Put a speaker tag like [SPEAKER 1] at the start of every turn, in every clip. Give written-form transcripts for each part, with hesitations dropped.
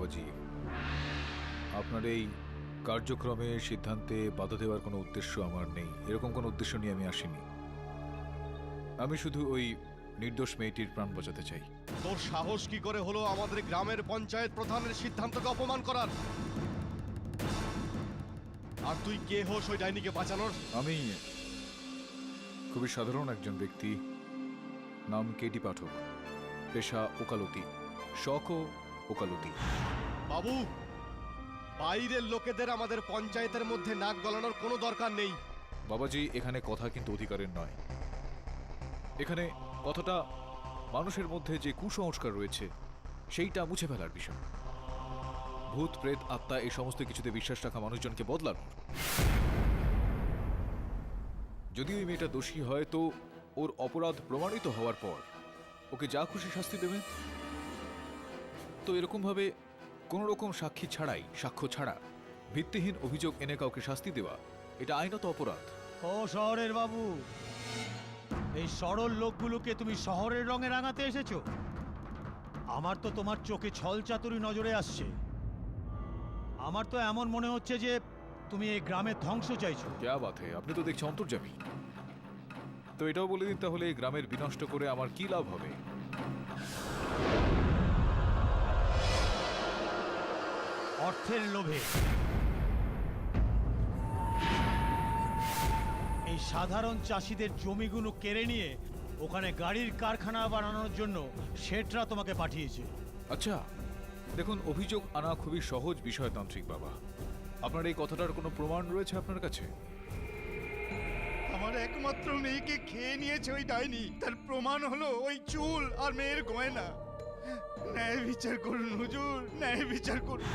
[SPEAKER 1] বাবাজি, আপনার এই কার্যক্রমের সিদ্ধান্তে বাধা দেওয়ার কোনো উদ্দেশ্য আমার নেই। এরকম কোনো উদ্দেশ্য নিয়ে আমি আসিনি। আমি শুধু ওই নির্দোষ মেয়েটির প্রাণ বাঁচাতে চাই।
[SPEAKER 2] তোর সাহস কি করে হলো আমাদের গ্রামের পঞ্চায়েত প্রধানের সিদ্ধান্তকে অপমান করার? আর তুই কে হোস ওই ডাইনিকে বাঁচানোর?
[SPEAKER 1] আমি খুবই সাধারণ একজন ব্যক্তি, নাম কেটি পাঠক, পেশা ওকালতি, শখও ওকালতি।
[SPEAKER 2] বাবু, বাইরের লোকেদের আমাদের পঞ্চায়েতের মধ্যে নাক গলানোর কোনো দরকার নেই।
[SPEAKER 1] বাবাজি, এখানে কথা কিন্তু অধিকারের নয়। এখানে কথাটা মানুষের মধ্যে যে কুসংস্কার রয়েছে সেইটা মুছে ফেলার বিষয়। ভূত প্রেত আত্মা এই সমস্ত কিছুতে বিশ্বাস রাখা মানুষজনকে বদলানো। যদি ওই মেয়েটা দোষী হয় তো ওর অপরাধ প্রমাণিত হওয়ার পর ওকে যা খুশি শাস্তি দেবে। তো এরকম ভাবে কোন রকম সাক্ষী ছাড়াই, সাক্ষ্য ছাড়া ভিত্তিহীন অভিযোগ এনে কাউকে শাস্তি দেওয়া, এটা আইনত অপরাধ।
[SPEAKER 3] ও শহরের বাবু, এই সরল লোকগুলোকে তুমি শহরের রঙে রাঙাতে এসেছো? আমার তো তোমার চোখে ছল চাতুরি নজরে আসছে। আমার তো এমন মনে হচ্ছে যে তুমি এই গ্রামের ধ্বংস চাইছো।
[SPEAKER 1] ক্যা বাত হে, আপনি তো দেখছি অন্তর্যামী। তো এটাও বলে দিন তাহলে, এই গ্রামের বিনষ্ট করে আমার কি লাভ হবে?
[SPEAKER 3] অর্থের লোভে এই সাধারণ চাষিদের জমিগুলো কেড়ে নিয়ে ওখানে গাড়ির কারখানা বানানোর জন্য শেঠরা তোমাকে পাঠিয়েছে।
[SPEAKER 1] আচ্ছা দেখুন, অভিযোগ আনা খুবই সহজ বিষয় তান্ত্রিক বাবা। আপনার এই কথাটার কোনো প্রমাণ রয়েছে আপনার কাছে?
[SPEAKER 4] আমার একমাত্র মেয়েকে খেয়ে নিয়েছে ওই ডাইনি, তার প্রমাণ হলো ওই চুল আর মেয়ের গয়না। ন্যায় বিচার করুন হুজুর, ন্যায় বিচার করুন।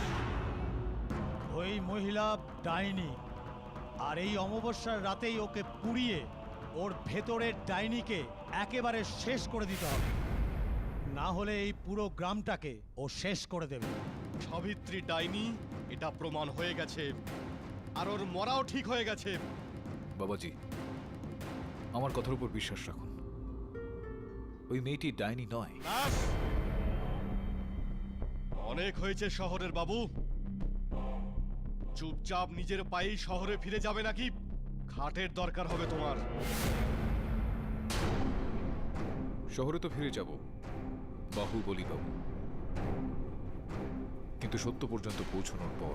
[SPEAKER 3] ওই মহিলা ডাইনি, আর এই অমাবস্যার রাতেই ওকে পুড়িয়ে ওর ভেতরের ডাইনিকে একেবারে শেষ করে দিতে হবে, না হলে এই পুরো গ্রামটাকে ও শেষ করে দেবে।
[SPEAKER 2] সাবিত্রী ডাইনি, এটা প্রমাণ হয়ে গেছে, আর ওর মরাও ঠিক হয়ে গেছে।
[SPEAKER 1] বাবাজি, আমার কথার উপর বিশ্বাস রাখুন, ওই মেয়েটি ডাইনি নয়।
[SPEAKER 2] ব্যাস, অনেক হয়েছে শহরের বাবু। চুপচাপ নিজের পায়েই শহরে ফিরে যাবে নাকি খাটের দরকার হবে তোমার?
[SPEAKER 1] শহরে তো ফিরে যাব বাহুবলী বাবু, কিন্তু সত্য পর্যন্ত পৌঁছানোর পর।